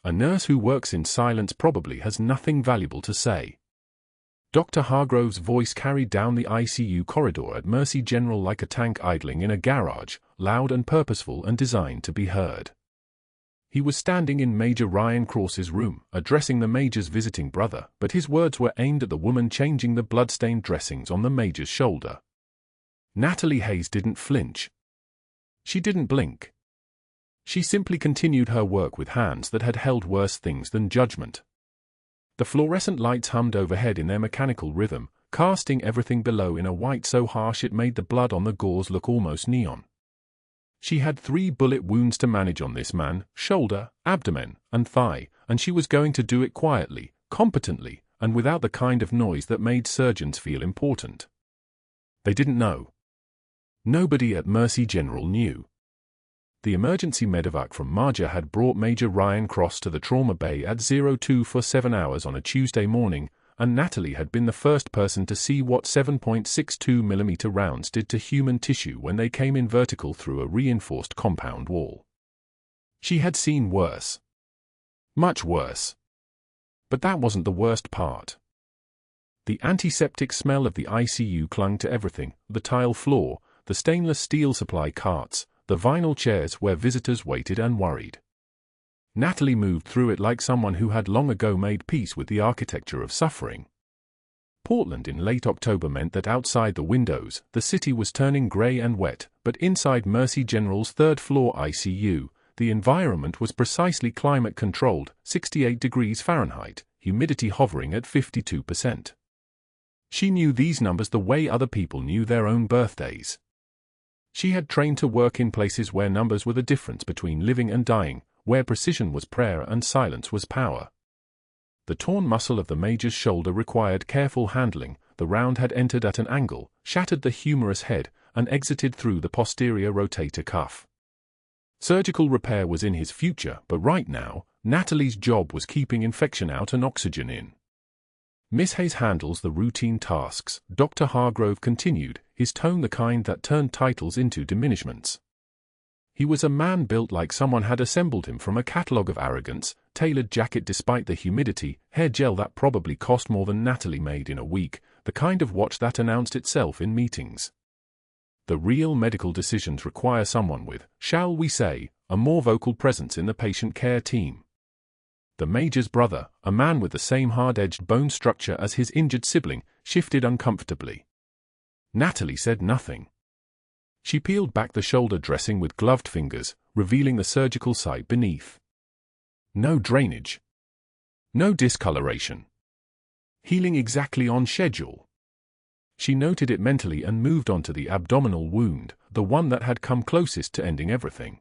A nurse who works in silence probably has nothing valuable to say. Dr. Hargrove's voice carried down the ICU corridor at Mercy General like a tank idling in a garage, loud and purposeful and designed to be heard. He was standing in Major Ryan Cross's room, addressing the Major's visiting brother, but his words were aimed at the woman changing the blood-stained dressings on the Major's shoulder. Natalie Hayes didn't flinch. She didn't blink. She simply continued her work with hands that had held worse things than judgment. The fluorescent lights hummed overhead in their mechanical rhythm, casting everything below in a white so harsh it made the blood on the gauze look almost neon. She had 3 bullet wounds to manage on this man: shoulder, abdomen, and thigh, and she was going to do it quietly, competently, and without the kind of noise that made surgeons feel important. They didn't know. Nobody at Mercy General knew. The emergency medevac from Marjah had brought Major Ryan Cross to the trauma bay at 02 for 7 hours on a Tuesday morning, and Natalie had been the first person to see what 7.62mm rounds did to human tissue when they came in vertical through a reinforced compound wall. She had seen worse. Much worse. But that wasn't the worst part. The antiseptic smell of the ICU clung to everything: the tile floor, the stainless steel supply carts, the vinyl chairs where visitors waited and worried. Natalie moved through it like someone who had long ago made peace with the architecture of suffering. Portland in late October meant that outside the windows, the city was turning grey and wet, but inside Mercy General's third-floor ICU, the environment was precisely climate-controlled, 68 degrees Fahrenheit, humidity hovering at 52%. She knew these numbers the way other people knew their own birthdays. She had trained to work in places where numbers were the difference between living and dying, where precision was prayer and silence was power. The torn muscle of the Major's shoulder required careful handling. The round had entered at an angle, shattered the humerus head, and exited through the posterior rotator cuff. Surgical repair was in his future, but right now, Natalie's job was keeping infection out and oxygen in. Miss Hayes handles the routine tasks, Dr. Hargrove continued, his tone the kind that turned titles into diminishments. He was a man built like someone had assembled him from a catalogue of arrogance: tailored jacket despite the humidity, hair gel that probably cost more than Natalie made in a week, the kind of watch that announced itself in meetings. The real medical decisions require someone with, shall we say, a more vocal presence in the patient care team. The Major's brother, a man with the same hard-edged bone structure as his injured sibling, shifted uncomfortably. Natalie said nothing. She peeled back the shoulder dressing with gloved fingers, revealing the surgical site beneath. No drainage. No discoloration. Healing exactly on schedule. She noted it mentally and moved on to the abdominal wound, the one that had come closest to ending everything.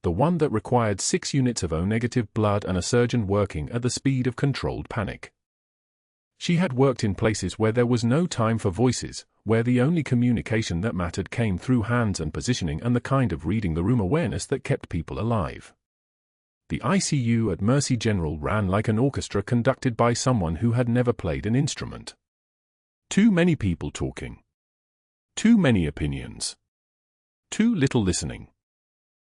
The one that required 6 units of O-negative blood and a surgeon working at the speed of controlled panic. She had worked in places where there was no time for voices, where the only communication that mattered came through hands and positioning and the kind of reading the room awareness that kept people alive. The ICU at Mercy General ran like an orchestra conducted by someone who had never played an instrument. Too many people talking. Too many opinions. Too little listening.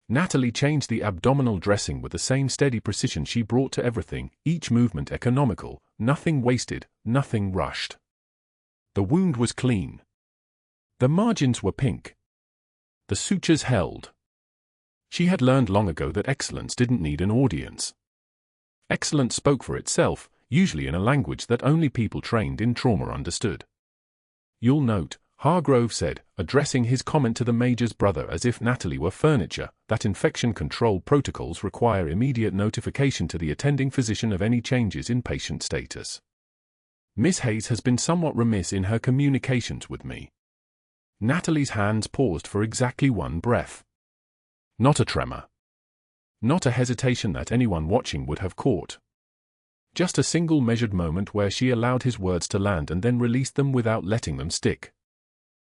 Natalie changed the abdominal dressing with the same steady precision she brought to everything, each movement economical, nothing wasted, nothing rushed. The wound was clean. The margins were pink. The sutures held. She had learned long ago that excellence didn't need an audience. Excellence spoke for itself, usually in a language that only people trained in trauma understood. "You'll note," Hargrove said, addressing his comment to the Major's brother as if Natalie were furniture, "that infection control protocols require immediate notification to the attending physician of any changes in patient status. Miss Hayes has been somewhat remiss in her communications with me." Natalie's hands paused for exactly one breath. Not a tremor. Not a hesitation that anyone watching would have caught. Just a single measured moment where she allowed his words to land and then released them without letting them stick.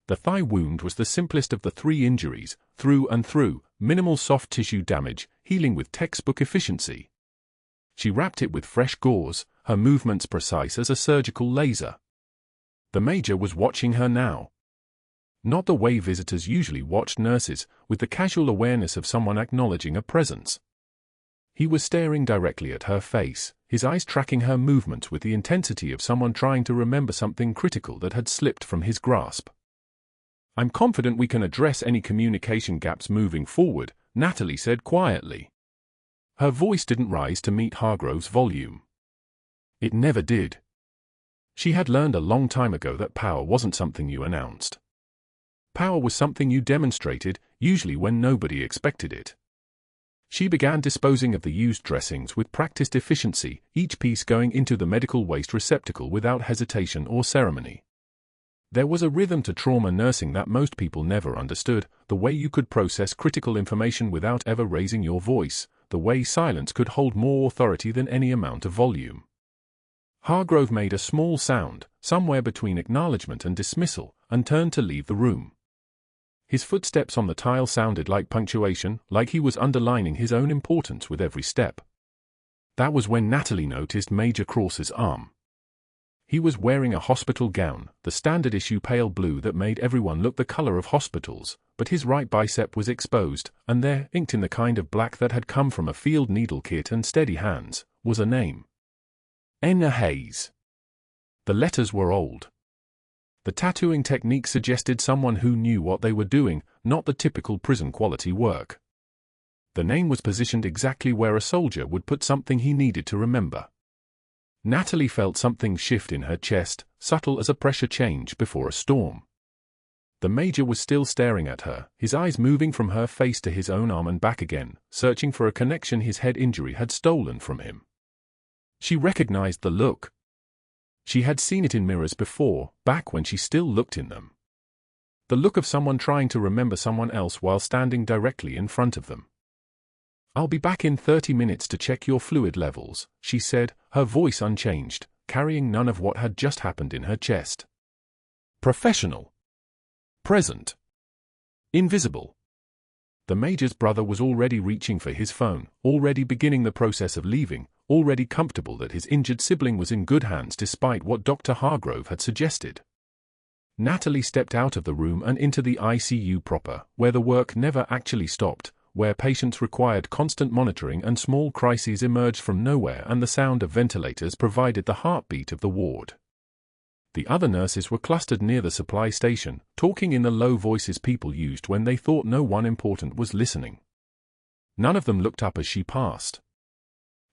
The thigh wound was the simplest of the 3 injuries, through and through, minimal soft tissue damage, healing with textbook efficiency. She wrapped it with fresh gauze, her movements precise as a surgical laser. The Major was watching her now. Not the way visitors usually watched nurses, with the casual awareness of someone acknowledging a presence. He was staring directly at her face, his eyes tracking her movements with the intensity of someone trying to remember something critical that had slipped from his grasp. "I'm confident we can address any communication gaps moving forward," Natalie said quietly. Her voice didn't rise to meet Hargrove's volume. It never did. She had learned a long time ago that power wasn't something you announced. Power was something you demonstrated, usually when nobody expected it. She began disposing of the used dressings with practiced efficiency, each piece going into the medical waste receptacle without hesitation or ceremony. There was a rhythm to trauma nursing that most people never understood, the way you could process critical information without ever raising your voice, the way silence could hold more authority than any amount of volume. Hargrove made a small sound, somewhere between acknowledgement and dismissal, and turned to leave the room. His footsteps on the tile sounded like punctuation, like he was underlining his own importance with every step. That was when Natalie noticed Major Cross's arm. He was wearing a hospital gown, the standard issue pale blue that made everyone look the color of hospitals, but his right bicep was exposed, and there, inked in the kind of black that had come from a field needle kit and steady hands, was a name. Natalie Hayes. The letters were old. The tattooing technique suggested someone who knew what they were doing, not the typical prison-quality work. The name was positioned exactly where a soldier would put something he needed to remember. Natalie felt something shift in her chest, subtle as a pressure change before a storm. The major was still staring at her, his eyes moving from her face to his own arm and back again, searching for a connection his head injury had stolen from him. She recognized the look. She had seen it in mirrors before, back when she still looked in them. The look of someone trying to remember someone else while standing directly in front of them. "I'll be back in 30 minutes to check your fluid levels," she said, her voice unchanged, carrying none of what had just happened in her chest. Professional. Present. Invisible. The major's brother was already reaching for his phone, already beginning the process of leaving, already comfortable that his injured sibling was in good hands despite what Dr. Hargrove had suggested. Natalie stepped out of the room and into the ICU proper, where the work never actually stopped, where patients required constant monitoring and small crises emerged from nowhere and the sound of ventilators provided the heartbeat of the ward. The other nurses were clustered near the supply station, talking in the low voices people used when they thought no one important was listening. None of them looked up as she passed.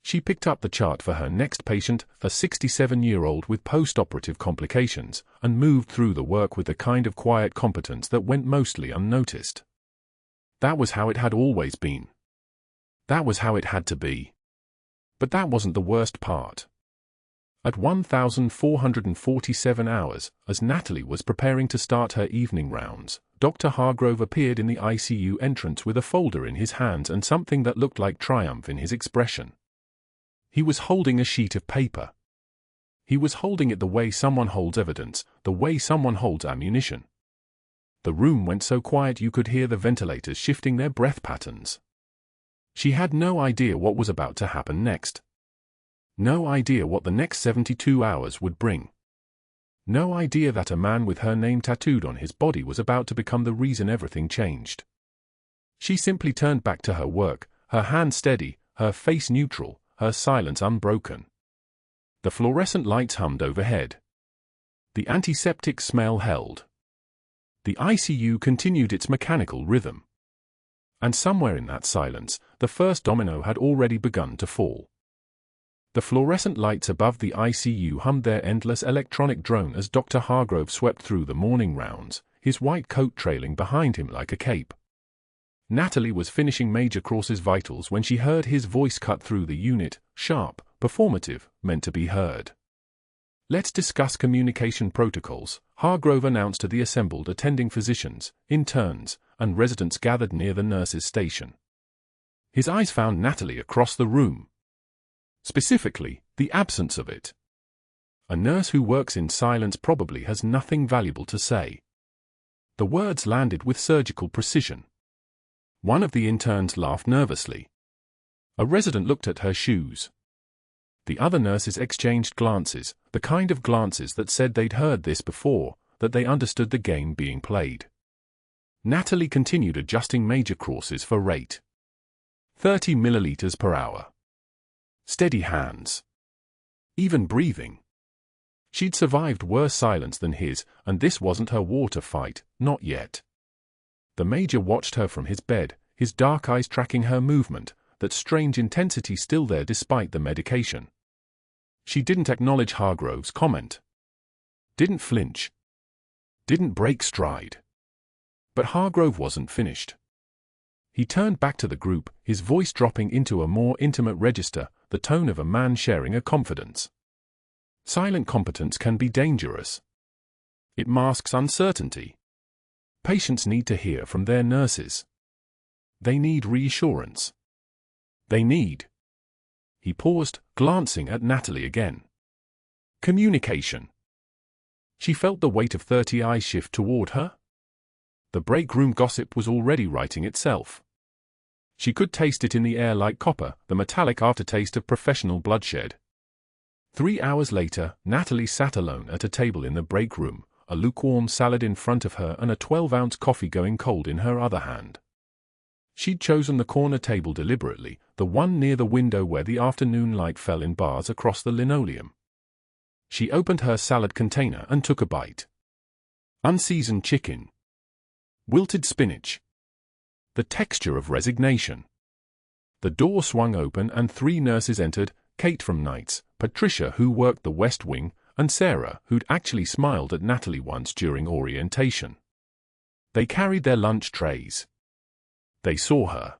She picked up the chart for her next patient, a 67-year-old with post-operative complications, and moved through the work with the kind of quiet competence that went mostly unnoticed. That was how it had always been. That was how it had to be. But that wasn't the worst part. At 1,447 hours, as Natalie was preparing to start her evening rounds, Dr. Hargrove appeared in the ICU entrance with a folder in his hands and something that looked like triumph in his expression. He was holding a sheet of paper. He was holding it the way someone holds evidence, the way someone holds ammunition. The room went so quiet you could hear the ventilators shifting their breath patterns. She had no idea what was about to happen next. No idea what the next 72 hours would bring. No idea that a man with her name tattooed on his body was about to become the reason everything changed. She simply turned back to her work, her hands steady, her face neutral, her silence unbroken. The fluorescent lights hummed overhead. The antiseptic smell held. The ICU continued its mechanical rhythm. And somewhere in that silence, the first domino had already begun to fall. The fluorescent lights above the ICU hummed their endless electronic drone as Dr. Hargrove swept through the morning rounds, his white coat trailing behind him like a cape. Natalie was finishing Major Cross's vitals when she heard his voice cut through the unit, sharp, performative, meant to be heard. "Let's discuss communication protocols," Hargrove announced to the assembled attending physicians, interns, and residents gathered near the nurses' station. His eyes found Natalie across the room. Specifically, the absence of it. A nurse who works in silence probably has nothing valuable to say. The words landed with surgical precision. One of the interns laughed nervously. A resident looked at her shoes. The other nurses exchanged glances, the kind of glances that said they'd heard this before, that they understood the game being played. Natalie continued adjusting Major Crosses for rate. 30 milliliters per hour. Steady hands. Even breathing. She'd survived worse silence than his, and this wasn't her war to fight, not yet. The Major watched her from his bed, his dark eyes tracking her movement, that strange intensity still there despite the medication. She didn't acknowledge Hargrove's comment. Didn't flinch. Didn't break stride. But Hargrove wasn't finished. He turned back to the group, his voice dropping into a more intimate register, the tone of a man sharing a confidence. Silent competence can be dangerous. It masks uncertainty. Patients need to hear from their nurses. They need reassurance. They need. He paused, glancing at Natalie again. Communication. She felt the weight of 30 eyes shift toward her. The break room gossip was already writing itself. She could taste it in the air like copper, the metallic aftertaste of professional bloodshed. 3 hours later, Natalie sat alone at a table in the break room, a lukewarm salad in front of her and a 12-ounce coffee going cold in her other hand. She'd chosen the corner table deliberately, the one near the window where the afternoon light fell in bars across the linoleum. She opened her salad container and took a bite. Unseasoned chicken. Wilted spinach. The texture of resignation. The door swung open and 3 nurses entered, Kate from nights, Patricia who worked the West Wing, and Sarah who'd actually smiled at Natalie once during orientation. They carried their lunch trays. They saw her.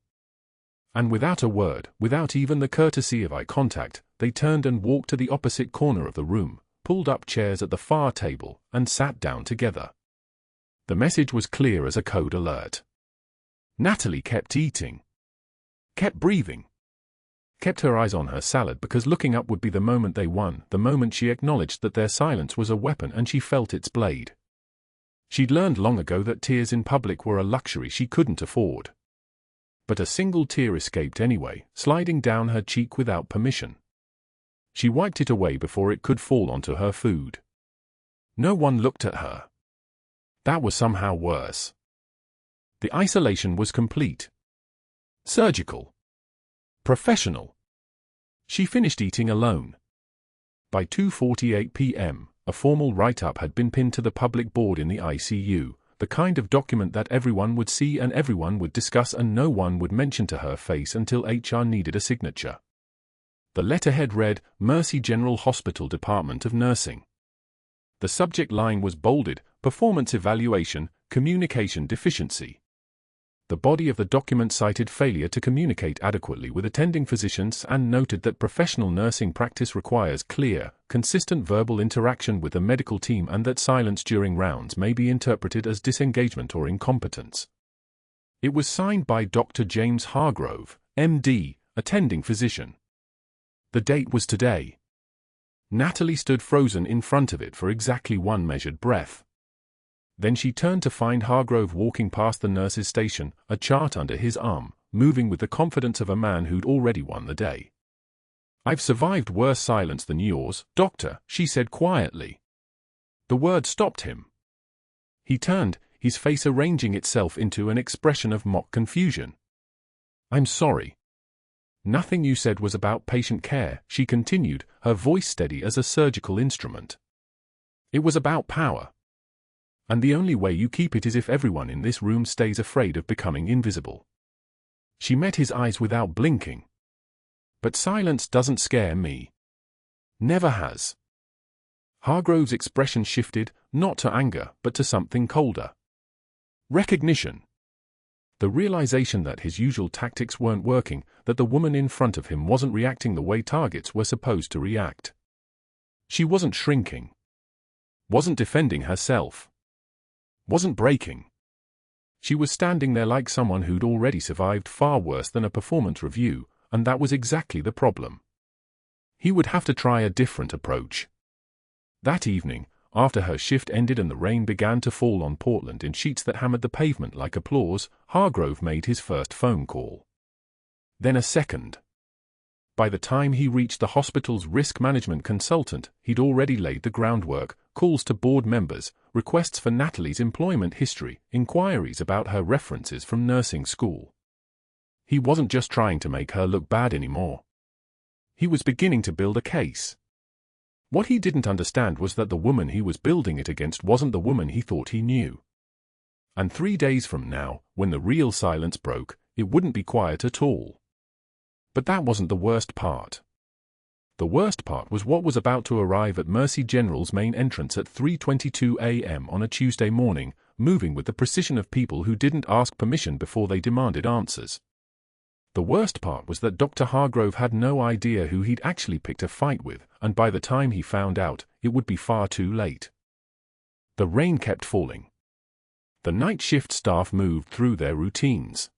And without a word, without even the courtesy of eye contact, they turned and walked to the opposite corner of the room, pulled up chairs at the far table, and sat down together. The message was clear as a code alert. Natalie kept eating. Kept breathing. Kept her eyes on her salad because looking up would be the moment they won, the moment she acknowledged that their silence was a weapon and she felt its blade. She'd learned long ago that tears in public were a luxury she couldn't afford. But a single tear escaped anyway, sliding down her cheek without permission. She wiped it away before it could fall onto her food. No one looked at her. That was somehow worse. The isolation was complete. Surgical. Professional. She finished eating alone. By 2:48 p.m., a formal write-up had been pinned to the public board in the ICU, the kind of document that everyone would see and everyone would discuss and no one would mention to her face until HR needed a signature. The letterhead read, Mercy General Hospital Department of Nursing. The subject line was bolded, Performance Evaluation, Communication Deficiency. The body of the document cited failure to communicate adequately with attending physicians and noted that professional nursing practice requires clear, consistent verbal interaction with the medical team and that silence during rounds may be interpreted as disengagement or incompetence. It was signed by Dr. James Hargrove, MD, attending physician. The date was today. Natalie stood frozen in front of it for exactly 1 measured breath. Then she turned to find Hargrove walking past the nurse's station, a chart under his arm, moving with the confidence of a man who'd already won the day. I've survived worse silence than yours, doctor, she said quietly. The word stopped him. He turned, his face arranging itself into an expression of mock confusion. I'm sorry. Nothing you said was about patient care, she continued, her voice steady as a surgical instrument. It was about power. And the only way you keep it is if everyone in this room stays afraid of becoming invisible. She met his eyes without blinking. But silence doesn't scare me. Never has. Hargrove's expression shifted, not to anger, but to something colder. Recognition. The realization that his usual tactics weren't working, that the woman in front of him wasn't reacting the way targets were supposed to react. She wasn't shrinking. Wasn't defending herself. Wasn't breaking. She was standing there like someone who'd already survived far worse than a performance review, and that was exactly the problem. He would have to try a different approach. That evening, after her shift ended and the rain began to fall on Portland in sheets that hammered the pavement like applause, Hargrove made his first phone call. Then a second. By the time he reached the hospital's risk management consultant, he'd already laid the groundwork, calls to board members, requests for Natalie's employment history, inquiries about her references from nursing school. He wasn't just trying to make her look bad anymore. He was beginning to build a case. What he didn't understand was that the woman he was building it against wasn't the woman he thought he knew. And 3 days from now, when the real silence broke, it wouldn't be quiet at all. But that wasn't the worst part. The worst part was what was about to arrive at Mercy General's main entrance at 3:22 a.m. on a Tuesday morning, moving with the precision of people who didn't ask permission before they demanded answers. The worst part was that Dr. Hargrove had no idea who he'd actually picked a fight with, and by the time he found out, it would be far too late. The rain kept falling. The night shift staff moved through their routines.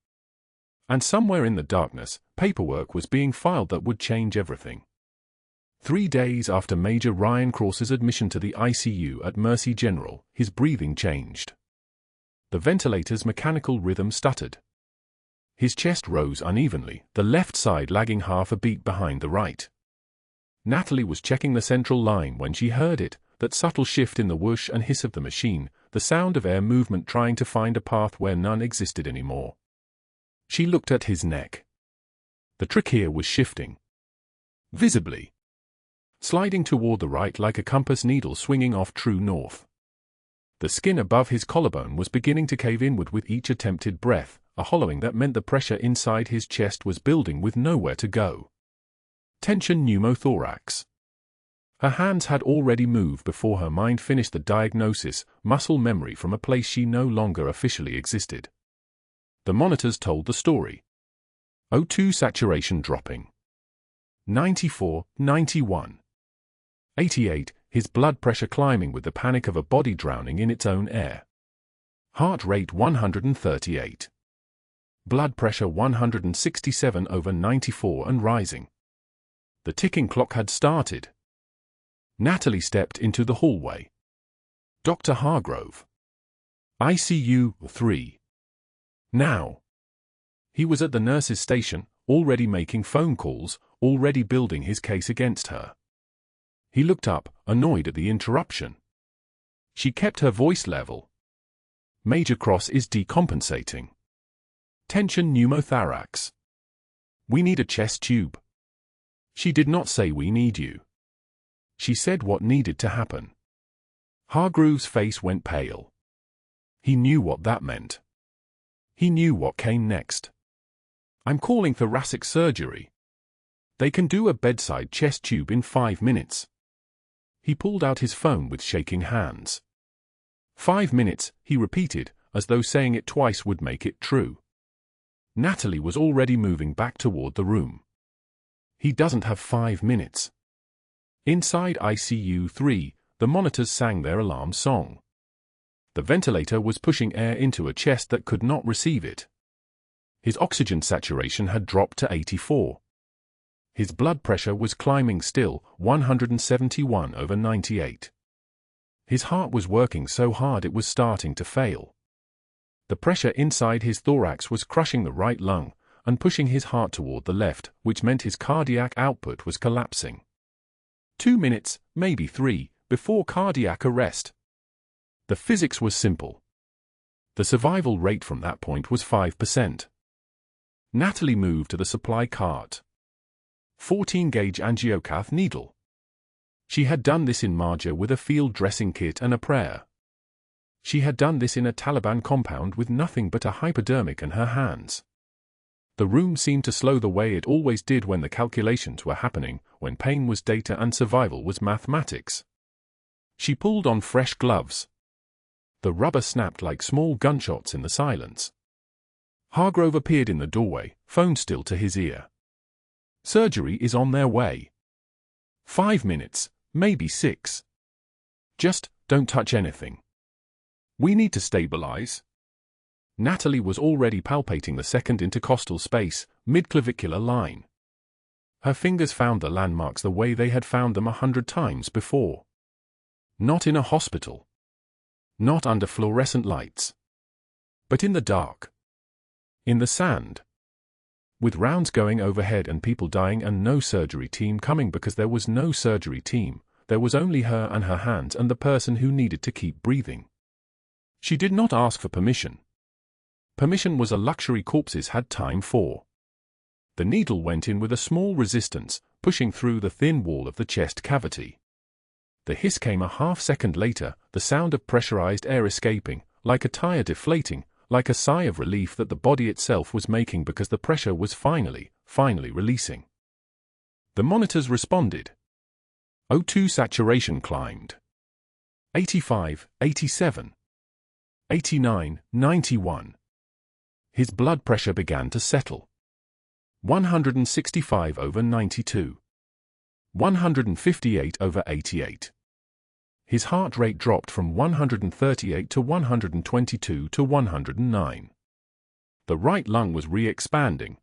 And somewhere in the darkness, paperwork was being filed that would change everything. 3 days after Major Ryan Cross's admission to the ICU at Mercy General, his breathing changed. The ventilator's mechanical rhythm stuttered. His chest rose unevenly, the left side lagging half a beat behind the right. Natalie was checking the central line when she heard it, that subtle shift in the whoosh and hiss of the machine, the sound of air movement trying to find a path where none existed anymore. She looked at his neck. The trachea was shifting. Visibly. Sliding toward the right like a compass needle swinging off true north. The skin above his collarbone was beginning to cave inward with each attempted breath, a hollowing that meant the pressure inside his chest was building with nowhere to go. Tension pneumothorax. Her hands had already moved before her mind finished the diagnosis, muscle memory from a place she no longer officially existed. The monitors told the story. O2 saturation dropping. 94, 91. 88, his blood pressure climbing with the panic of a body drowning in its own air. Heart rate 138. Blood pressure 167/94 and rising. The ticking clock had started. Natalie stepped into the hallway. Dr. Hargrove. ICU 3. Now. He was at the nurse's station, already making phone calls, already building his case against her. He looked up, annoyed at the interruption. She kept her voice level. Major Cross is decompensating. Tension pneumothorax. We need a chest tube. She did not say we need you. She said what needed to happen. Hargrove's face went pale. He knew what that meant. He knew what came next. I'm calling thoracic surgery. They can do a bedside chest tube in 5 minutes. He pulled out his phone with shaking hands. 5 minutes, he repeated, as though saying it twice would make it true. Natalie was already moving back toward the room. He doesn't have 5 minutes. Inside ICU 3, the monitors sang their alarm song. The ventilator was pushing air into a chest that could not receive it. His oxygen saturation had dropped to 84. His blood pressure was climbing still, 171/98. His heart was working so hard it was starting to fail. The pressure inside his thorax was crushing the right lung and pushing his heart toward the left, which meant his cardiac output was collapsing. 2 minutes, maybe 3, before cardiac arrest. The physics was simple. The survival rate from that point was 5%. Natalie moved to the supply cart. 14-gauge angiocath needle. She had done this in Marjah with a field dressing kit and a prayer. She had done this in a Taliban compound with nothing but a hypodermic in her hands. The room seemed to slow the way it always did when the calculations were happening, when pain was data and survival was mathematics. She pulled on fresh gloves. The rubber snapped like small gunshots in the silence. Hargrove appeared in the doorway, phone still to his ear. Surgery is on their way. 5 minutes, maybe 6. Just don't touch anything. We need to stabilize. Natalie was already palpating the second intercostal space, mid-clavicular line. Her fingers found the landmarks the way they had found them 100 times before. Not in a hospital. Not under fluorescent lights. But in the dark. In the sand. With rounds going overhead and people dying and no surgery team coming because there was no surgery team, there was only her and her hands and the person who needed to keep breathing. She did not ask for permission. Permission was a luxury corpses had time for. The needle went in with a small resistance, pushing through the thin wall of the chest cavity. The hiss came a half-second later, the sound of pressurized air escaping, like a tire deflating, like a sigh of relief that the body itself was making because the pressure was finally releasing. The monitors responded. O2 saturation climbed. 85, 87. 89, 91. His blood pressure began to settle. 165 over 92. 158 over 88. His heart rate dropped from 138 to 122 to 109. The right lung was re-expanding.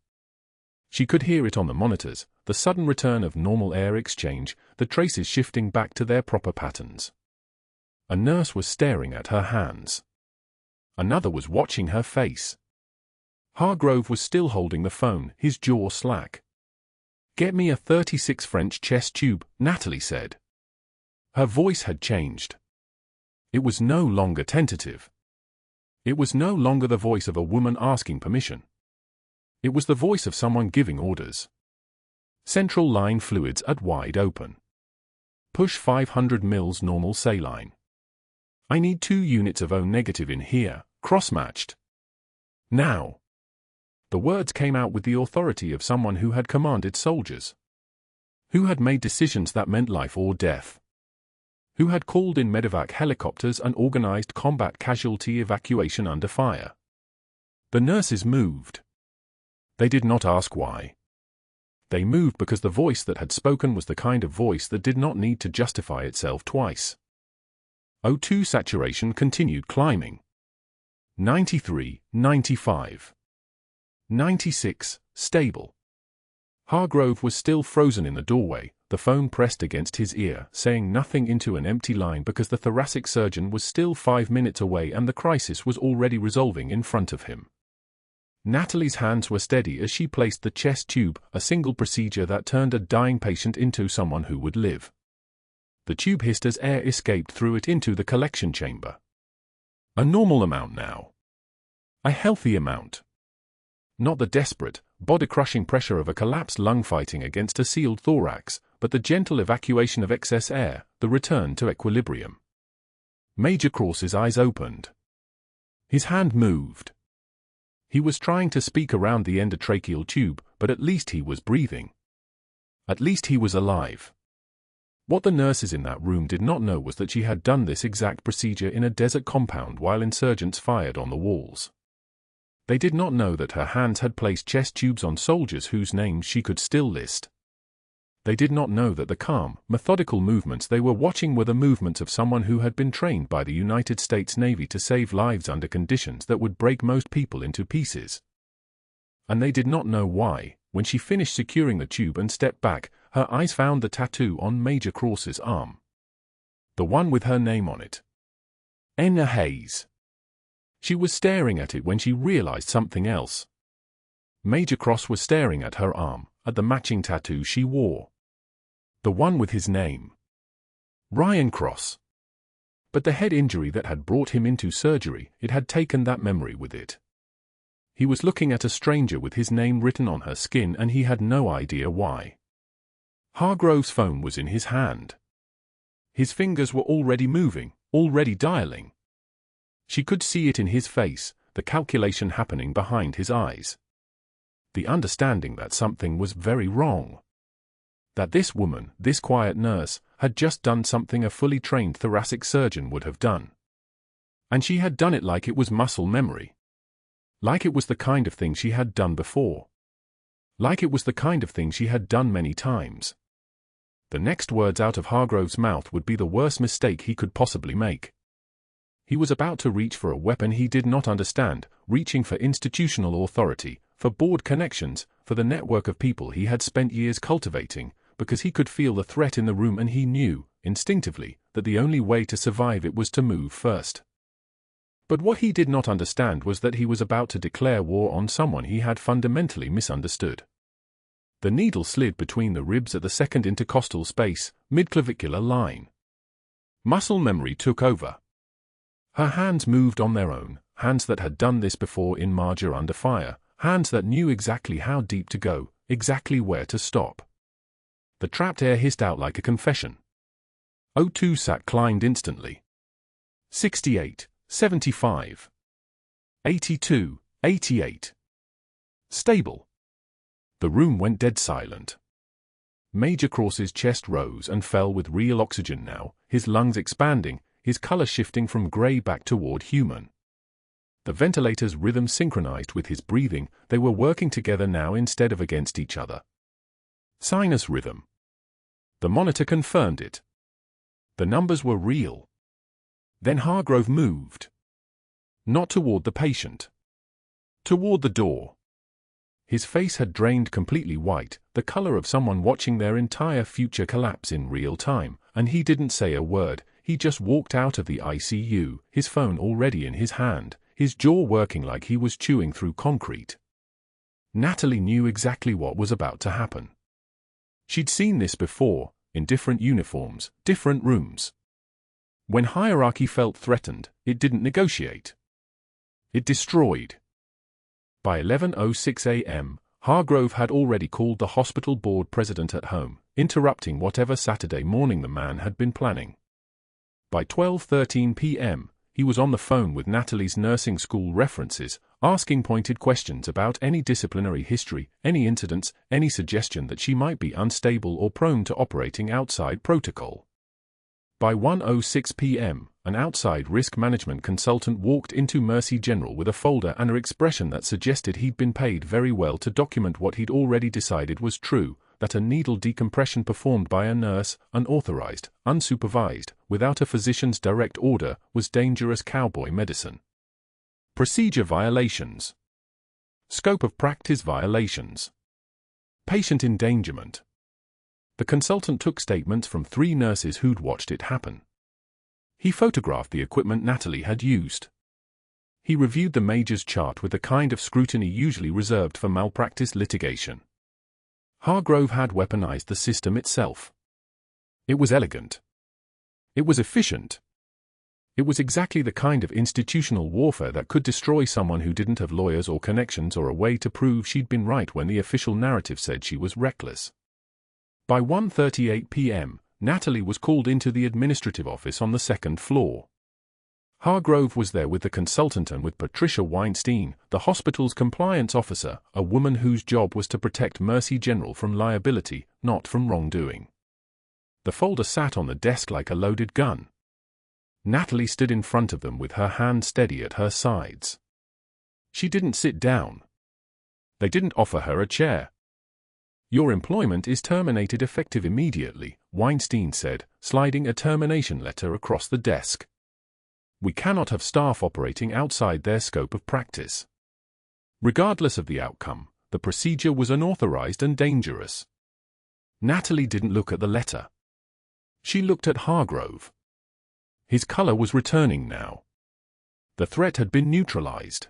She could hear it on the monitors, the sudden return of normal air exchange, the traces shifting back to their proper patterns. A nurse was staring at her hands. Another was watching her face. Hargrove was still holding the phone, his jaw slack. "Get me a 36 French chest tube," Natalie said. Her voice had changed. It was no longer tentative. It was no longer the voice of a woman asking permission. It was the voice of someone giving orders. Central line fluids at wide open. Push 500 mils normal saline. I need 2 units of O negative in here, cross-matched. Now. The words came out with the authority of someone who had commanded soldiers. Who had made decisions that meant life or death. Who had called in medevac helicopters and organized combat casualty evacuation under fire. The nurses moved. They did not ask why. They moved because the voice that had spoken was the kind of voice that did not need to justify itself twice. O2 saturation continued climbing. 93, 95. 96, stable. Hargrove was still frozen in the doorway, the phone pressed against his ear, saying nothing into an empty line because the thoracic surgeon was still 5 minutes away and the crisis was already resolving in front of him. Natalie's hands were steady as she placed the chest tube, a single procedure that turned a dying patient into someone who would live. The tube hissed as air escaped through it into the collection chamber. A normal amount now. A healthy amount. Not the desperate, body-crushing pressure of a collapsed lung fighting against a sealed thorax, but the gentle evacuation of excess air, the return to equilibrium. Major Cross's eyes opened. His hand moved. He was trying to speak around the endotracheal tube, but at least he was breathing. At least he was alive. What the nurses in that room did not know was that she had done this exact procedure in a desert compound while insurgents fired on the walls. They did not know that her hands had placed chest tubes on soldiers whose names she could still list. They did not know that the calm, methodical movements they were watching were the movements of someone who had been trained by the United States Navy to save lives under conditions that would break most people into pieces. And they did not know why, when she finished securing the tube and stepped back, her eyes found the tattoo on Major Cross's arm. The one with her name on it. Natalie Hayes. She was staring at it when she realized something else. Major Cross was staring at her arm, at the matching tattoo she wore. The one with his name. Ryan Cross. But the head injury that had brought him into surgery, it had taken that memory with it. He was looking at a stranger with his name written on her skin and he had no idea why. Hargrove's phone was in his hand. His fingers were already moving, already dialing. She could see it in his face, the calculation happening behind his eyes. The understanding that something was very wrong. That this woman, this quiet nurse, had just done something a fully trained thoracic surgeon would have done. And she had done it like it was muscle memory. Like it was the kind of thing she had done before. Like it was the kind of thing she had done many times. The next words out of Hargrove's mouth would be the worst mistake he could possibly make. He was about to reach for a weapon he did not understand, reaching for institutional authority, for board connections, for the network of people he had spent years cultivating, because he could feel the threat in the room and he knew, instinctively, that the only way to survive it was to move first. But what he did not understand was that he was about to declare war on someone he had fundamentally misunderstood. The needle slid between the ribs at the second intercostal space, mid-clavicular line. Muscle memory took over. Her hands moved on their own, hands that had done this before in Marjah under fire, hands that knew exactly how deep to go, exactly where to stop. The trapped air hissed out like a confession. O2 sat climbed instantly. 68, 75. 82, 88. Stable. The room went dead silent. Major Cross's chest rose and fell with real oxygen now, his lungs expanding, his color shifting from gray back toward human. The ventilator's rhythm synchronized with his breathing, they were working together now instead of against each other. Sinus rhythm. The monitor confirmed it. The numbers were real. Then Hargrove moved. Not toward the patient. Toward the door. His face had drained completely white, the color of someone watching their entire future collapse in real time, and he didn't say a word. He just walked out of the ICU, his phone already in his hand, his jaw working like he was chewing through concrete. Natalie knew exactly what was about to happen. She'd seen this before, in different uniforms, different rooms. When hierarchy felt threatened, it didn't negotiate. It destroyed. By 11:06 a.m., Hargrove had already called the hospital board president at home, interrupting whatever Saturday morning the man had been planning. By 12:13 p.m., he was on the phone with Natalie's nursing school references, asking pointed questions about any disciplinary history, any incidents, any suggestion that she might be unstable or prone to operating outside protocol. By 1:06 p.m., an outside risk management consultant walked into Mercy General with a folder and an expression that suggested he'd been paid very well to document what he'd already decided was true, that a needle decompression performed by a nurse, unauthorized, unsupervised, without a physician's direct order, was dangerous cowboy medicine. Procedure violations. Scope of practice violations. Patient endangerment. The consultant took statements from 3 nurses who'd watched it happen. He photographed the equipment Natalie had used. He reviewed the major's chart with the kind of scrutiny usually reserved for malpractice litigation. Hargrove had weaponized the system itself. It was elegant. It was efficient. It was exactly the kind of institutional warfare that could destroy someone who didn't have lawyers or connections or a way to prove she'd been right when the official narrative said she was reckless. By 1:38 p.m., Natalie was called into the administrative office on the 2nd floor. Hargrove was there with the consultant and with Patricia Weinstein, the hospital's compliance officer, a woman whose job was to protect Mercy General from liability, not from wrongdoing. The folder sat on the desk like a loaded gun. Natalie stood in front of them with her hand steady at her sides. She didn't sit down. They didn't offer her a chair. "Your employment is terminated effective immediately," Weinstein said, sliding a termination letter across the desk. "We cannot have staff operating outside their scope of practice." Regardless of the outcome, the procedure was unauthorized and dangerous. Natalie didn't look at the letter. She looked at Hargrove. His color was returning now. The threat had been neutralized.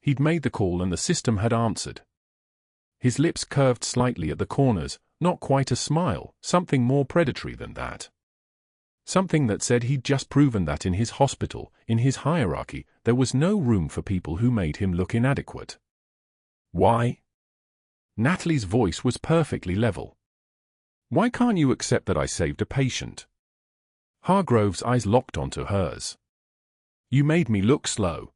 He'd made the call and the system had answered. His lips curved slightly at the corners, not quite a smile, something more predatory than that. Something that said he'd just proven that in his hospital, in his hierarchy, there was no room for people who made him look inadequate. "Why?" Natalie's voice was perfectly level. "Why can't you accept that I saved a patient?" Hargrove's eyes locked onto hers. "You made me look slow.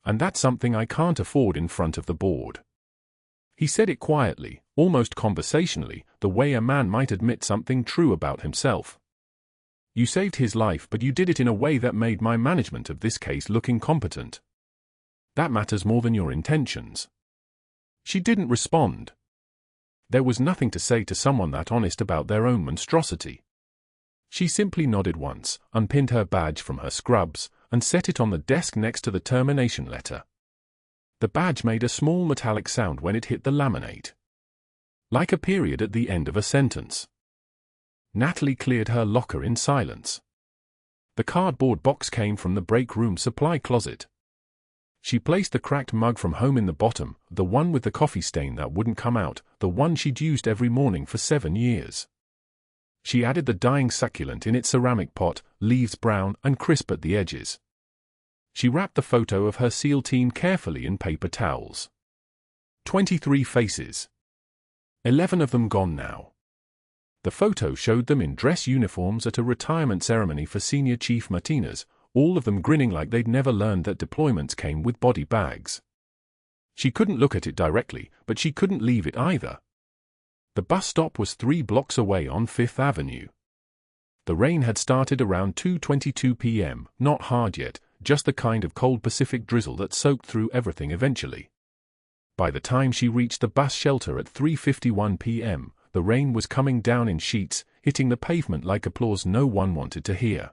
And that's something I can't afford in front of the board." He said it quietly, almost conversationally, the way a man might admit something true about himself. "You saved his life, but you did it in a way that made my management of this case look incompetent. That matters more than your intentions." She didn't respond. There was nothing to say to someone that honest about their own monstrosity. She simply nodded once, unpinned her badge from her scrubs, and set it on the desk next to the termination letter. The badge made a small metallic sound when it hit the laminate. Like a period at the end of a sentence. Natalie cleared her locker in silence. The cardboard box came from the break room supply closet. She placed the cracked mug from home in the bottom, the one with the coffee stain that wouldn't come out, the one she'd used every morning for 7 years. She added the dying succulent in its ceramic pot, leaves brown and crisp at the edges. She wrapped the photo of her SEAL team carefully in paper towels. 23 faces. 11 of them gone now. The photo showed them in dress uniforms at a retirement ceremony for Senior Chief Martinez, all of them grinning like they'd never learned that deployments came with body bags. She couldn't look at it directly, but she couldn't leave it either. The bus stop was 3 blocks away on 5th Avenue. The rain had started around 2:22 p.m., not hard yet, just the kind of cold Pacific drizzle that soaked through everything eventually. By the time she reached the bus shelter at 3:51 p.m., the rain was coming down in sheets, hitting the pavement like applause no one wanted to hear.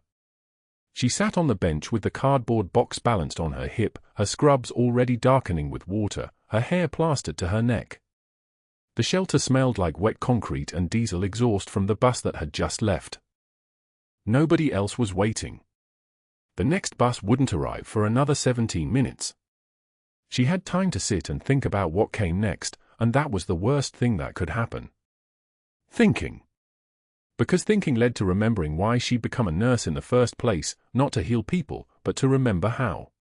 She sat on the bench with the cardboard box balanced on her hip, her scrubs already darkening with water, her hair plastered to her neck. The shelter smelled like wet concrete and diesel exhaust from the bus that had just left. Nobody else was waiting. The next bus wouldn't arrive for another 17 minutes. She had time to sit and think about what came next, and that was the worst thing that could happen. Thinking. Because thinking led to remembering why she'd become a nurse in the first place, not to heal people, but to remember how.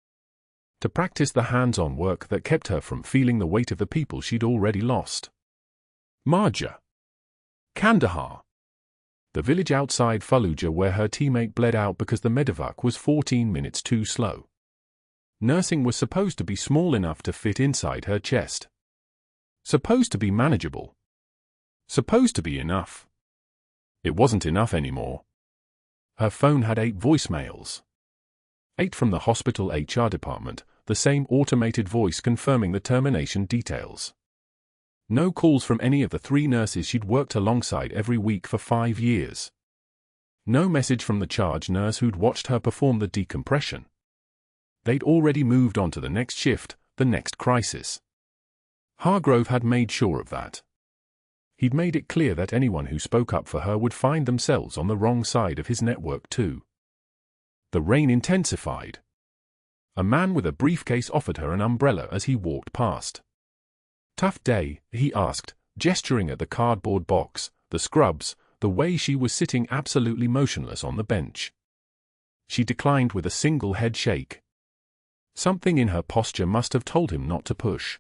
To practice the hands-on work that kept her from feeling the weight of the people she'd already lost. Marjah. Kandahar. The village outside Fallujah where her teammate bled out because the medevac was 14 minutes too slow. Nursing was supposed to be small enough to fit inside her chest. Supposed to be manageable. Supposed to be enough. It wasn't enough anymore. Her phone had 8 voicemails. 8 from the hospital HR department, the same automated voice confirming the termination details. No calls from any of the 3 nurses she'd worked alongside every week for 5 years. No message from the charge nurse who'd watched her perform the decompression. They'd already moved on to the next shift, the next crisis. Hargrove had made sure of that. He'd made it clear that anyone who spoke up for her would find themselves on the wrong side of his network too. The rain intensified. A man with a briefcase offered her an umbrella as he walked past. "Tough day?" he asked, gesturing at the cardboard box, the scrubs, the way she was sitting absolutely motionless on the bench. She declined with a single head shake. Something in her posture must have told him not to push.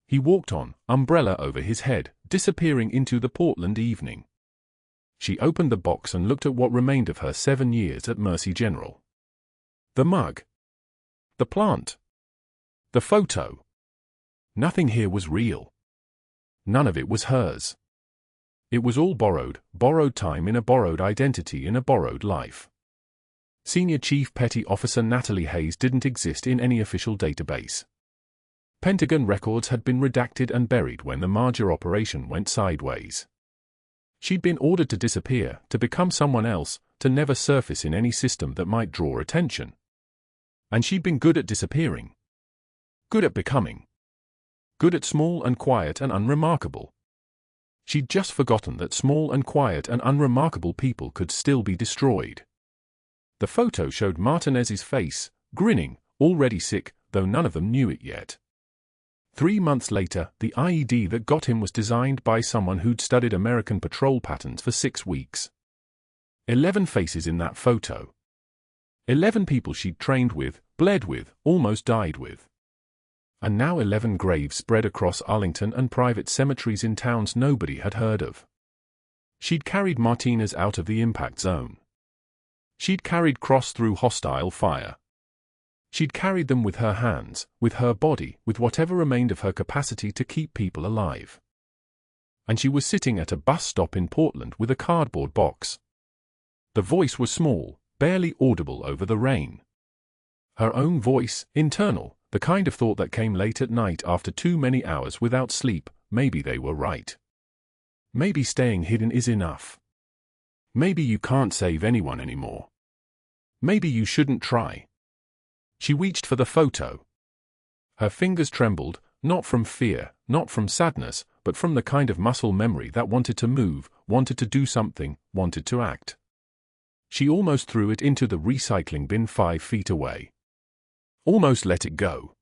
He walked on, umbrella over his head, disappearing into the Portland evening. She opened the box and looked at what remained of her 7 years at Mercy General. The mug. The plant. The photo. Nothing here was real. None of it was hers. It was all borrowed time in a borrowed identity in a borrowed life. Senior Chief Petty Officer Natalie Hayes didn't exist in any official database. Pentagon records had been redacted and buried when the Marjah operation went sideways. She'd been ordered to disappear, to become someone else, to never surface in any system that might draw attention. And she'd been good at disappearing. Good at becoming. Good at small and quiet and unremarkable. She'd just forgotten that small and quiet and unremarkable people could still be destroyed. The photo showed Martinez's face, grinning, already sick, though none of them knew it yet. 3 months later, the IED that got him was designed by someone who'd studied American patrol patterns for 6 weeks. 11 faces in that photo. 11 people she'd trained with, bled with, almost died with. And now 11 graves spread across Arlington and private cemeteries in towns nobody had heard of. She'd carried Martinez out of the impact zone. She'd carried Cross through hostile fire. She'd carried them with her hands, with her body, with whatever remained of her capacity to keep people alive. And she was sitting at a bus stop in Portland with a cardboard box. The voice was small, barely audible over the rain. Her own voice, internal, the kind of thought that came late at night after too many hours without sleep. Maybe they were right. Maybe staying hidden is enough. Maybe you can't save anyone anymore. Maybe you shouldn't try. She reached for the photo. Her fingers trembled, not from fear, not from sadness, but from the kind of muscle memory that wanted to move, wanted to do something, wanted to act. She almost threw it into the recycling bin 5 feet away. Almost let it go.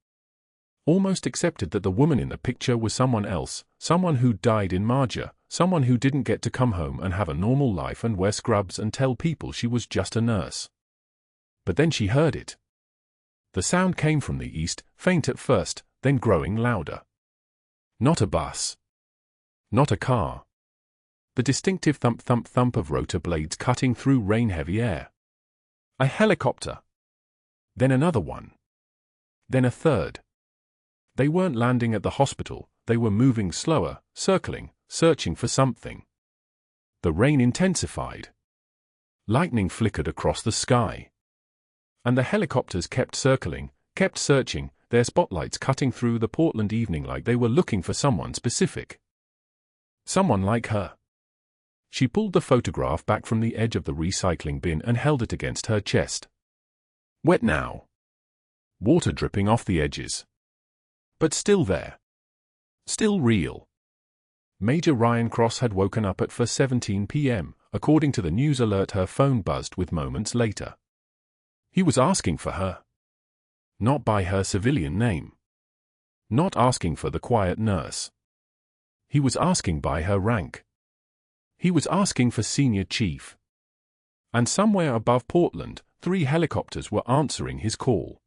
Almost accepted that the woman in the picture was someone else, someone who died in Marjah, someone who didn't get to come home and have a normal life and wear scrubs and tell people she was just a nurse. But then she heard it. The sound came from the east, faint at first, then growing louder. Not a bus. Not a car. The distinctive thump-thump-thump of rotor blades cutting through rain-heavy air. A helicopter. Then another one. Then a third. They weren't landing at the hospital, they were moving slower, circling, searching for something. The rain intensified. Lightning flickered across the sky. And the helicopters kept circling, kept searching, their spotlights cutting through the Portland evening like they were looking for someone specific. Someone like her. She pulled the photograph back from the edge of the recycling bin and held it against her chest. Wet now. Water dripping off the edges. But still there. Still real. Major Ryan Cross had woken up at 4:17 p.m., according to the news alert her phone buzzed with moments later. He was asking for her. Not by her civilian name. Not asking for the quiet nurse. He was asking by her rank. He was asking for Senior Chief. And somewhere above Portland, 3 helicopters were answering his call.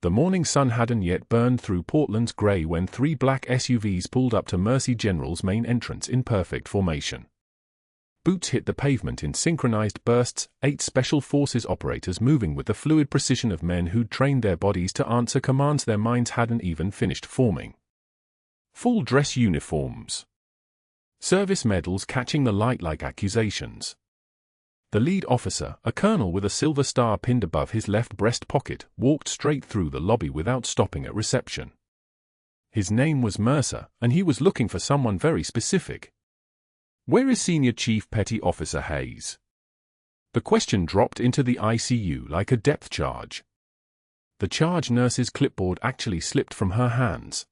The morning sun hadn't yet burned through Portland's gray when 3 black SUVs pulled up to Mercy General's main entrance in perfect formation. Boots hit the pavement in synchronized bursts, 8 Special Forces operators moving with the fluid precision of men who'd trained their bodies to answer commands their minds hadn't even finished forming. Full dress uniforms. Service medals catching the light like accusations. The lead officer, a colonel with a silver star pinned above his left breast pocket, walked straight through the lobby without stopping at reception. His name was Mercer, and he was looking for someone very specific. Where is Senior Chief Petty Officer Hayes? The question dropped into the ICU like a depth charge. The charge nurse's clipboard actually slipped from her hands.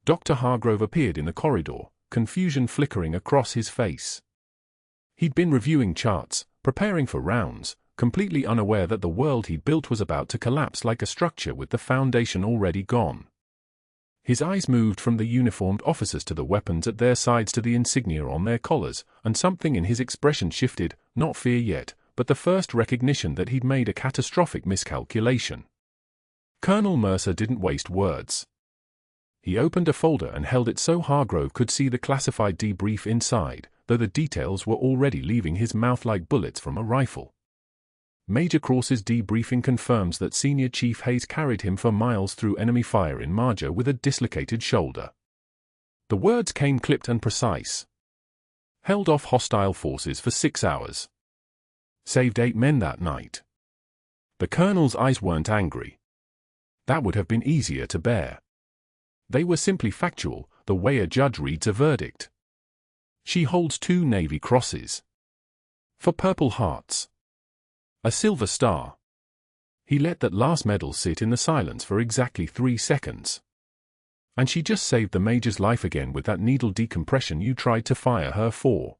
Dr. Hargrove appeared in the corridor, confusion flickering across his face. He'd been reviewing charts, preparing for rounds, completely unaware that the world he'd built was about to collapse like a structure with the foundation already gone. His eyes moved from the uniformed officers to the weapons at their sides to the insignia on their collars, and something in his expression shifted, not fear yet, but the first recognition that he'd made a catastrophic miscalculation. Colonel Mercer didn't waste words. He opened a folder and held it so Hargrove could see the classified debrief inside, though the details were already leaving his mouth like bullets from a rifle. Major Cross's debriefing confirms that Senior Chief Hayes carried him for miles through enemy fire in Marjah with a dislocated shoulder. The words came clipped and precise. Held off hostile forces for 6 hours. Saved 8 men that night. The colonel's eyes weren't angry. That would have been easier to bear. They were simply factual, the way a judge reads a verdict. She holds 2 Navy Crosses. For Purple Hearts. A Silver Star. He let that last medal sit in the silence for exactly 3 seconds. And she just saved the Major's life again with that needle decompression you tried to fire her for.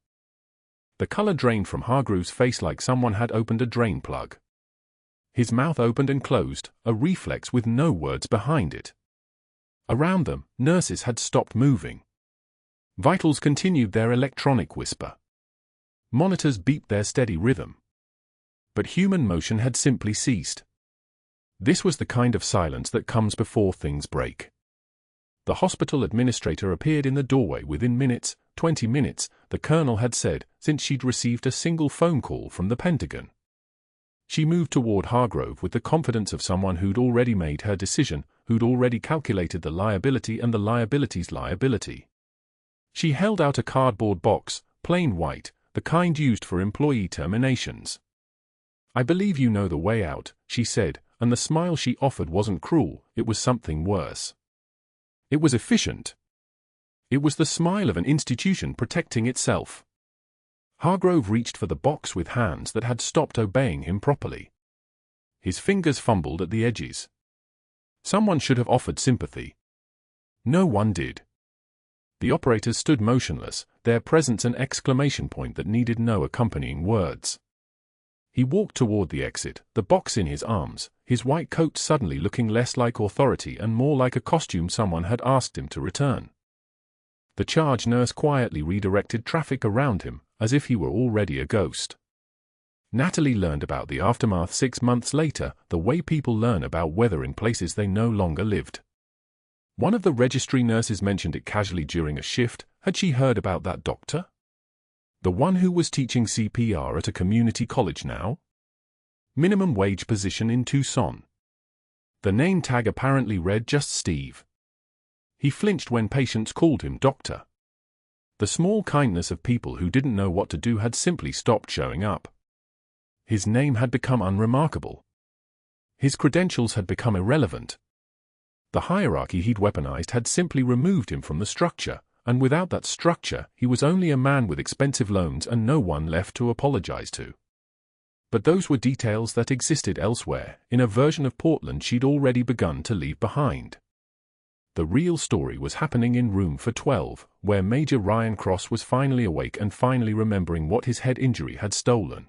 The color drained from Hargrove's face like someone had opened a drain plug. His mouth opened and closed, a reflex with no words behind it. Around them, nurses had stopped moving. Vitals continued their electronic whisper. Monitors beeped their steady rhythm. But human motion had simply ceased. This was the kind of silence that comes before things break. The hospital administrator appeared in the doorway within minutes, 20 minutes, the colonel had said, since she'd received a single phone call from the Pentagon. She moved toward Hargrove with the confidence of someone who'd already made her decision, who'd already calculated the liability and the liability's liability. She held out a cardboard box, plain white, the kind used for employee terminations. "I believe you know the way out," she said, and the smile she offered wasn't cruel, it was something worse. It was efficient. It was the smile of an institution protecting itself. Hargrove reached for the box with hands that had stopped obeying him properly. His fingers fumbled at the edges. Someone should have offered sympathy. No one did. The operators stood motionless, their presence an exclamation point that needed no accompanying words. He walked toward the exit, the box in his arms, his white coat suddenly looking less like authority and more like a costume someone had asked him to return. The charge nurse quietly redirected traffic around him, as if he were already a ghost. Natalie learned about the aftermath 6 months later, the way people learn about weather in places they no longer lived. One of the registry nurses mentioned it casually during a shift. Had she heard about that doctor? The one who was teaching CPR at a community college now? Minimum wage position in Tucson. The name tag apparently read just Steve. He flinched when patients called him doctor. The small kindness of people who didn't know what to do had simply stopped showing up. His name had become unremarkable. His credentials had become irrelevant. The hierarchy he'd weaponized had simply removed him from the structure, and without that structure, he was only a man with expensive loans and no one left to apologize to. But those were details that existed elsewhere, in a version of Portland she'd already begun to leave behind. The real story was happening in room 412, where Major Ryan Cross was finally awake and finally remembering what his head injury had stolen.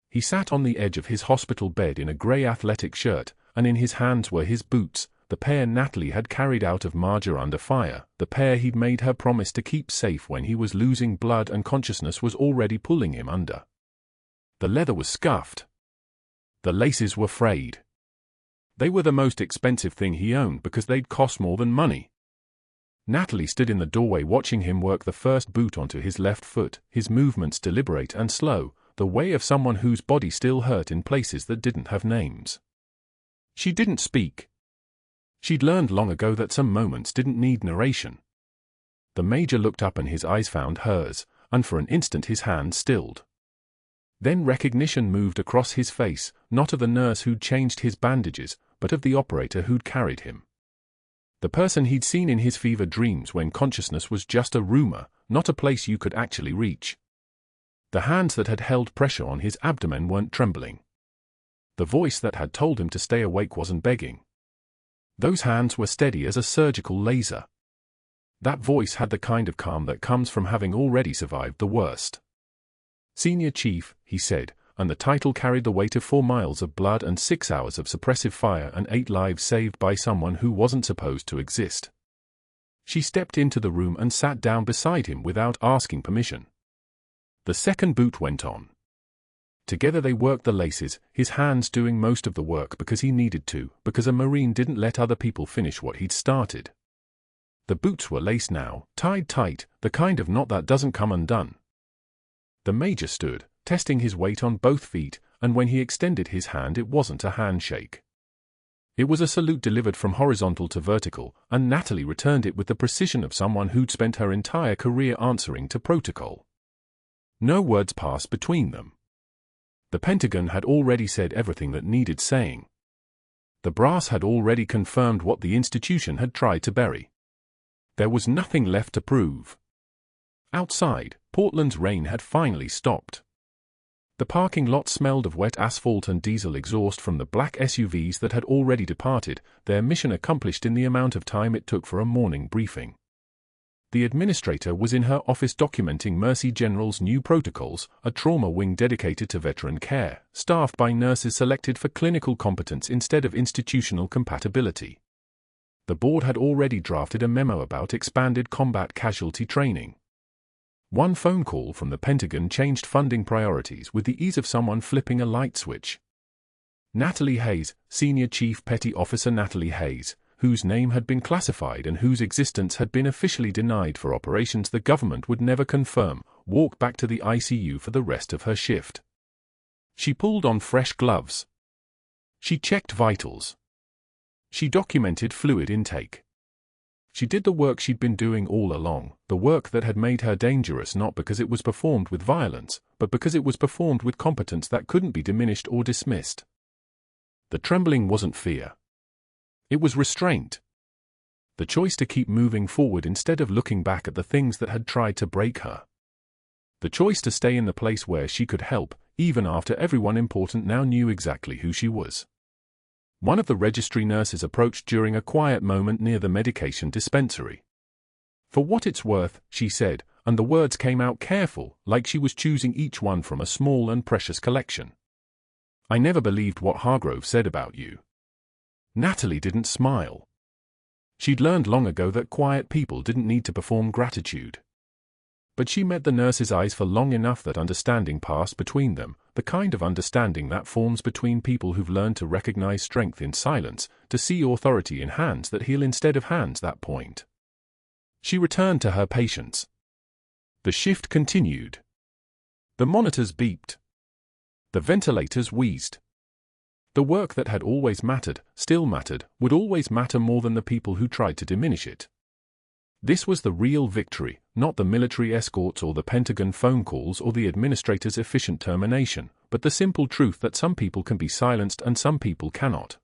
He sat on the edge of his hospital bed in a grey athletic shirt, and in his hands were his boots, the pair Natalie had carried out of Marjah under fire, the pair he'd made her promise to keep safe when he was losing blood and consciousness was already pulling him under. The leather was scuffed. The laces were frayed. They were the most expensive thing he owned because they'd cost more than money. Natalie stood in the doorway watching him work the first boot onto his left foot, his movements deliberate and slow, the way of someone whose body still hurt in places that didn't have names. She didn't speak. She'd learned long ago that some moments didn't need narration. The Major looked up and his eyes found hers, and for an instant his hand stilled. Then recognition moved across his face, not of the nurse who'd changed his bandages, but of the operator who'd carried him. The person he'd seen in his fever dreams when consciousness was just a rumor, not a place you could actually reach. The hands that had held pressure on his abdomen weren't trembling. The voice that had told him to stay awake wasn't begging. Those hands were steady as a surgical laser. That voice had the kind of calm that comes from having already survived the worst. "Senior Chief," he said, and the title carried the weight of 4 miles of blood and 6 hours of suppressive fire and 8 lives saved by someone who wasn't supposed to exist. She stepped into the room and sat down beside him without asking permission. The second boot went on. Together they worked the laces, his hands doing most of the work because he needed to, because a Marine didn't let other people finish what he'd started. The boots were laced now, tied tight, the kind of knot that doesn't come undone. The Major stood, testing his weight on both feet, and when he extended his hand it wasn't a handshake. It was a salute delivered from horizontal to vertical, and Natalie returned it with the precision of someone who'd spent her entire career answering to protocol. No words passed between them. The Pentagon had already said everything that needed saying. The brass had already confirmed what the institution had tried to bury. There was nothing left to prove. Outside, Portland's rain had finally stopped. The parking lot smelled of wet asphalt and diesel exhaust from the black SUVs that had already departed, their mission accomplished in the amount of time it took for a morning briefing. The administrator was in her office documenting Mercy General's new protocols, a trauma wing dedicated to veteran care, staffed by nurses selected for clinical competence instead of institutional compatibility. The board had already drafted a memo about expanded combat casualty training. One phone call from the Pentagon changed funding priorities with the ease of someone flipping a light switch. Natalie Hayes, Senior Chief Petty Officer Natalie Hayes, whose name had been classified and whose existence had been officially denied for operations the government would never confirm, walked back to the ICU for the rest of her shift. She pulled on fresh gloves. She checked vitals. She documented fluid intake. She did the work she'd been doing all along, the work that had made her dangerous not because it was performed with violence, but because it was performed with competence that couldn't be diminished or dismissed. The trembling wasn't fear. It was restraint. The choice to keep moving forward instead of looking back at the things that had tried to break her. The choice to stay in the place where she could help, even after everyone important now knew exactly who she was. One of the registry nurses approached during a quiet moment near the medication dispensary. "For what it's worth," she said, and the words came out careful, like she was choosing each one from a small and precious collection. "I never believed what Hargrove said about you." Natalie didn't smile. She'd learned long ago that quiet people didn't need to perform gratitude. But she met the nurse's eyes for long enough that understanding passed between them, the kind of understanding that forms between people who've learned to recognize strength in silence, to see authority in hands that heal instead of hands that point. She returned to her patients. The shift continued. The monitors beeped. The ventilators wheezed. The work that had always mattered, still mattered, would always matter more than the people who tried to diminish it. This was the real victory, not the military escorts or the Pentagon phone calls or the administrator's efficient termination, but the simple truth that some people can be silenced and some people cannot.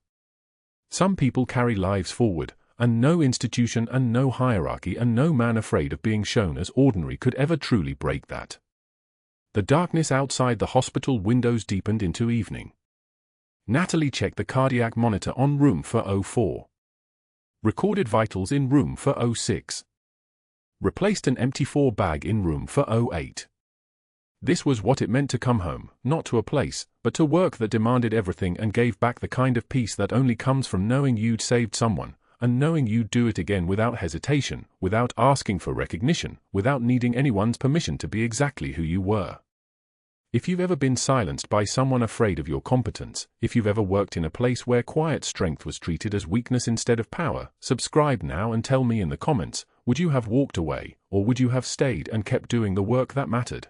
Some people carry lives forward, and no institution and no hierarchy and no man afraid of being shown as ordinary could ever truly break that. The darkness outside the hospital windows deepened into evening. Natalie checked the cardiac monitor on room 404. Recorded vitals in room 406. Replaced an empty 4 bag in room 408. This was what it meant to come home, not to a place, but to work that demanded everything and gave back the kind of peace that only comes from knowing you'd saved someone, and knowing you'd do it again without hesitation, without asking for recognition, without needing anyone's permission to be exactly who you were. If you've ever been silenced by someone afraid of your competence, if you've ever worked in a place where quiet strength was treated as weakness instead of power, subscribe now and tell me in the comments, would you have walked away, or would you have stayed and kept doing the work that mattered?